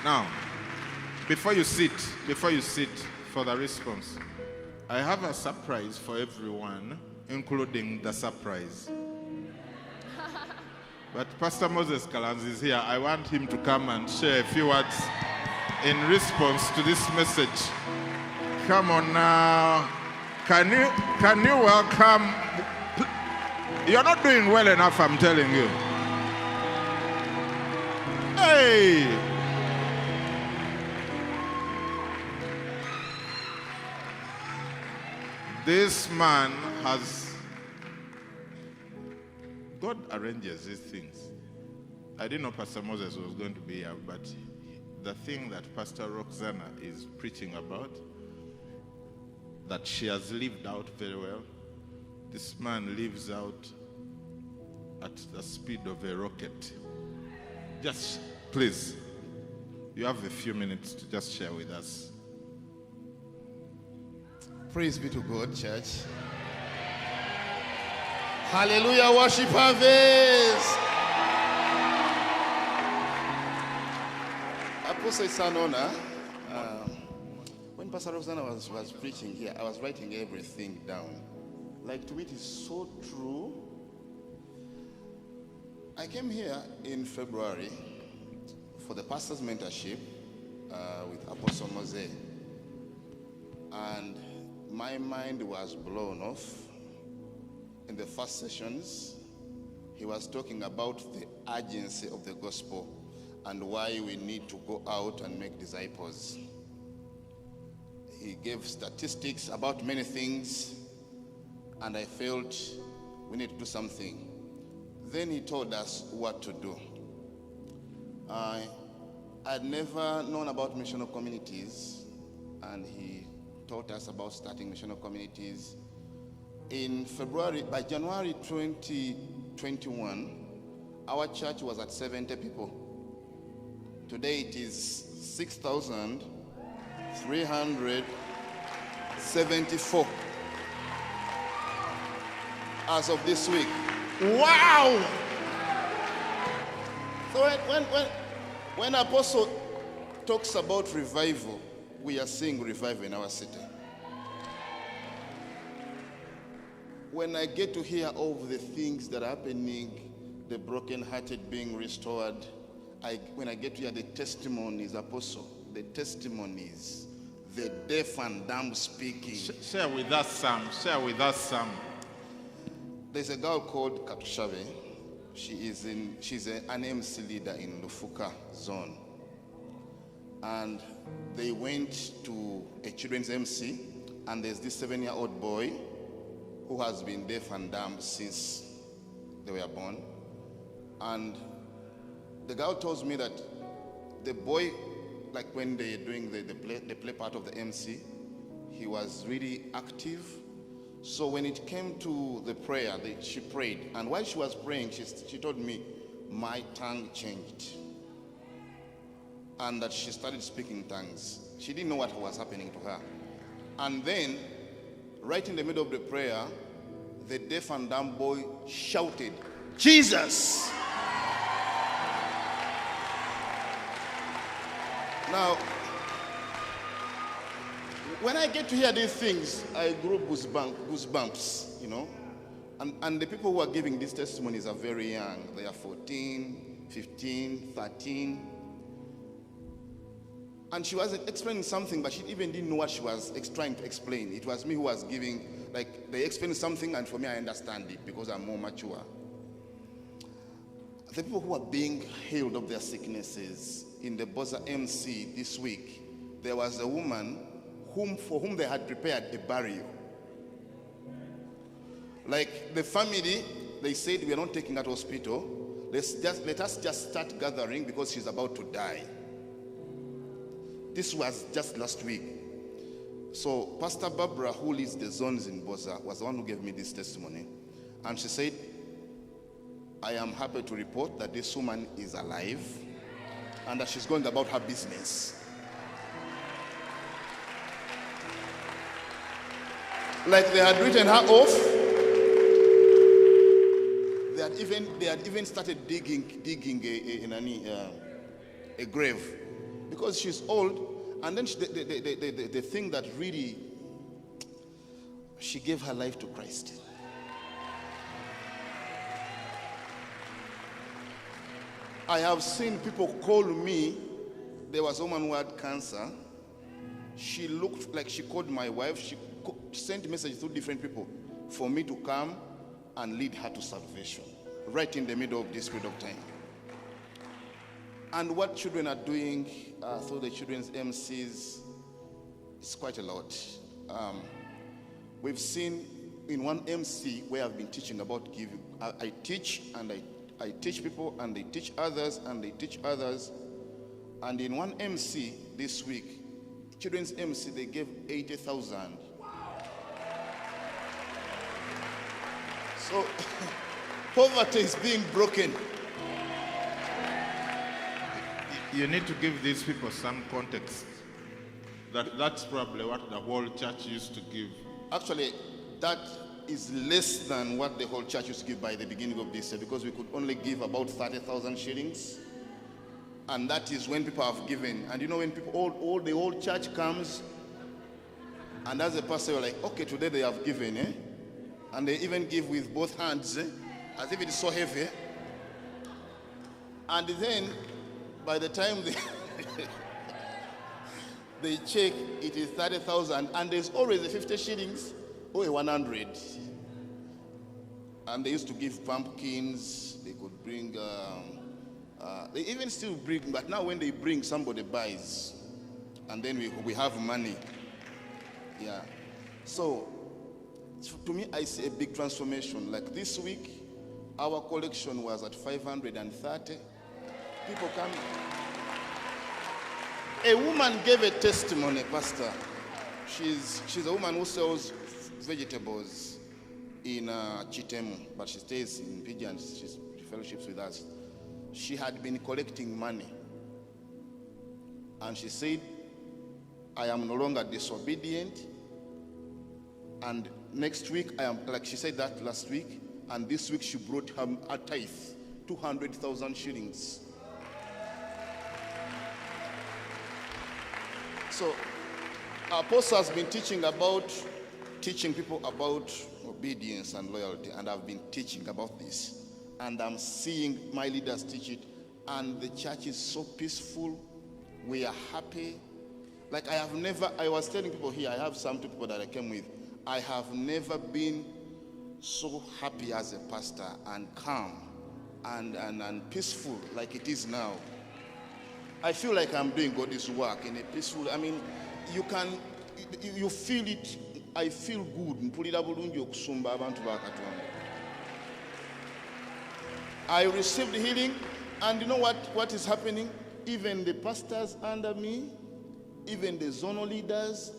Now, before you sit for the response, I have a surprise for everyone, including the surprise. But Pastor Moses Kalanzi is here. I want him to come and share a few words in response to this message. Come on now. Can you welcome? You're not doing well enough, I'm telling you. Hey! This man has... God arranges these things. I didn't know Pastor Moses was going to be here, but the thing that Pastor Roxana is preaching about, that she has lived out very well, this man lives out at the speed of a rocket. Just, please, you have a few minutes to just share with us. Praise be to God, church. Hallelujah, worship harvest. Apostle, it's an honor. When Pastor Roxana was preaching here, I was writing everything down. Like, to it is so true. I came here in February for the pastor's mentorship with Apostle Mose. And my mind was blown off. In the first sessions, he was talking about the urgency of the gospel and why we need to go out and make disciples. He gave statistics about many things, and I felt we need to do something. Then he told us what to do. I'd never known about missional communities, and he taught us about starting missional communities. In February, by January 2021, our church was at 70 people. Today it is 6,374 as of this week. Wow! So when Apostle talks about revival, we are seeing revival in our city. When I get to hear of the things that are happening, the brokenhearted being restored, when I get to hear the testimonies, Apostle, the testimonies, the deaf and dumb speaking. Share with us some. There's a girl called Katushave. She's an MC leader in Lufuka zone. And they went to a children's MC, and there's this 7-year-old boy who has been deaf and dumb since they were born. And the girl tells me that the boy, like when they're doing the play part of the MC, he was really active. So when it came to the prayer, she prayed. And while she was praying, she told me, my tongue changed. And that she started speaking tongues. She didn't know what was happening to her. And then, right in the middle of the prayer, the deaf and dumb boy shouted, Jesus! Now, when I get to hear these things, I grow goosebumps, you know. And the people who are giving these testimonies are very young. They are 14, 15, 13. And she was explaining something, but she even didn't know what she was trying to explain. It was me who was giving, like, they explained something, and for me, I understand it because I'm more mature. The people who are being healed of their sicknesses in the Boza MC this week, there was a woman for whom they had prepared a burial. Like, the family, they said, we are not taking her to hospital. Let us just start gathering because she's about to die. This was just last week. So Pastor Barbara, who leads the zones in Boza, was the one who gave me this testimony. And she said, I am happy to report that this woman is alive and that she's going about her business. Like they had written her off. They had even started digging a grave. because she's old. And then the thing that really, she gave her life to Christ. I have seen people call me. There was a woman who had cancer. She looked like she called my wife. She sent a message to different people for me to come and lead her to salvation right in the middle of this period of time. And what children are doing through the children's MCs is quite a lot. We've seen in one MC where I've been teaching about giving. I teach and I teach people, and they teach others, and they teach others. And in one MC this week, children's MC, they gave 80,000. So poverty is being broken. You need to give these people some context. That's probably what the whole church used to give. Actually, that is less than what the whole church used to give by the beginning of this year, because we could only give about 30,000 shillings. And that is when people have given. And you know, when people, the whole church comes, and as a pastor, you're like, okay, today they have given, eh? And they even give with both hands, eh? As if it is so heavy. And then, by the time they check, it is 30,000, and there's always a 50 shillings or a 100. And they used to give pumpkins. They could bring, they even still bring, but now when they bring, somebody buys. And then we have money. Yeah. So, to me, I see a big transformation. Like this week, our collection was at 530. People come. A woman gave a testimony, Pastor. She's a woman who sells vegetables in Chitemu, but she stays in Mpigi and she fellowships with us. She had been collecting money, and she said, I am no longer disobedient, and next week I am, like she said that last week, and this week she brought her a tithe, 200,000 shillings. So, our apostle has been teaching people about obedience and loyalty, and I've been teaching about this. And I'm seeing my leaders teach it, and the church is so peaceful. We are happy. Like I was telling people here, I have some people that I came with. I have never been so happy as a pastor and calm and peaceful like it is now. I feel like I'm doing God's work in a peaceful, I mean, you feel it. I feel good. I received healing, and you know what is happening? Even the pastors under me, even the zonal leaders,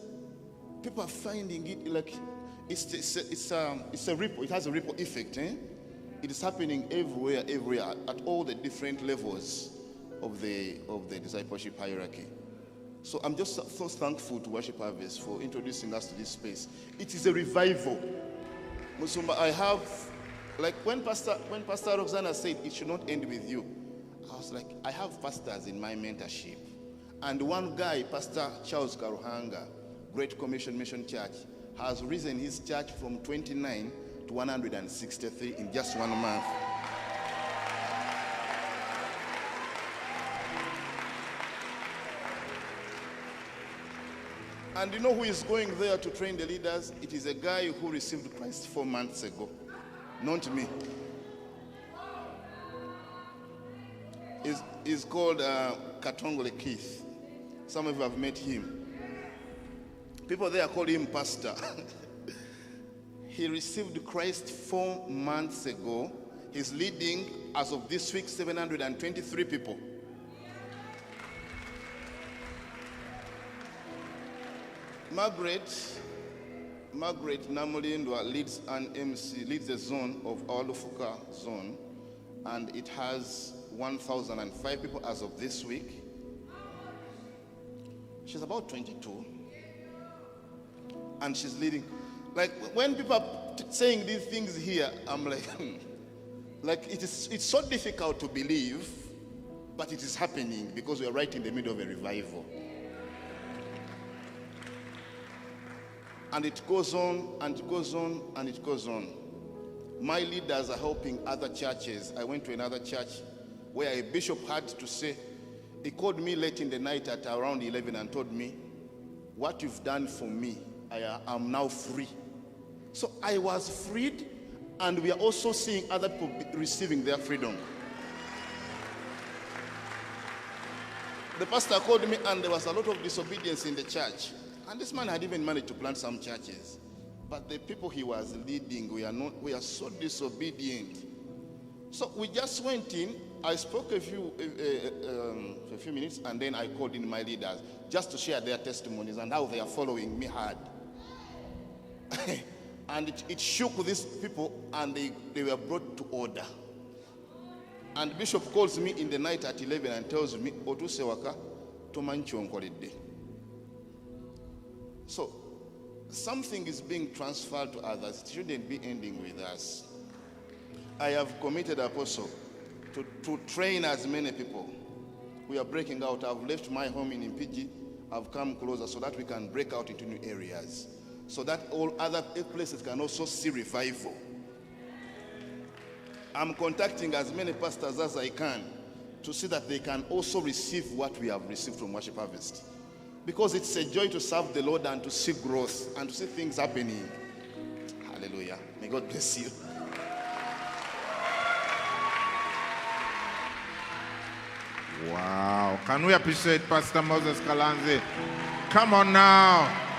people are finding it like it's a ripple. It has a ripple effect. Eh? It is happening everywhere, at all the different levels of the discipleship hierarchy. So I'm just so thankful to Worship Harvest for introducing us to this space. It is a revival. Musumba, I have, like when Pastor Roxana said it should not end with you, I was like, I have pastors in my mentorship. And one guy, Pastor Charles Karuhanga, Great Commission Mission Church, has risen his church from 29 to 163 in just 1 month. And you know who is going there to train the leaders? It is a guy who received Christ 4 months ago. Not me. He's called Katongole Keith. Some of you have met him. People there call him Pastor. He received Christ 4 months ago. He's leading, as of this week, 723 people. Margaret Namulindwa leads an MC, leads the zone of our Lufuka zone, and it has 1,005 people as of this week. She's about 22, and she's leading. Like when people are saying these things here, I'm like, like it's so difficult to believe, But it is happening because we are right in the middle of a revival. And it goes on, and it goes on, and it goes on. My leaders are helping other churches. I went to another church where a bishop had to say, he called me late in the night at around 11 and told me, what you've done for me, I am now free. So I was freed, and we are also seeing other people receiving their freedom. The pastor called me, and there was a lot of disobedience in the church. And this man had even managed to plant some churches. But the people he was leading, we are so disobedient. So we just went in. I spoke a few minutes, and then I called in my leaders just to share their testimonies and how they are following me hard. And it shook these people, and they were brought to order. And Bishop calls me in the night at 11 and tells me, Otusewaka, tomanchi onkoledde. So, something is being transferred to others. It shouldn't be ending with us. I have committed, Apostle, to train as many people. We are breaking out. I've left my home in Mpigi. I've come closer so that we can break out into new areas, so that all other places can also see revival. I'm contacting as many pastors as I can to see that they can also receive what we have received from Worship Harvest. Because it's a joy to serve the Lord and to see growth and to see things happening. Hallelujah. May God bless you. Wow. Can we appreciate Pastor Moses Kalanzi? Come on now.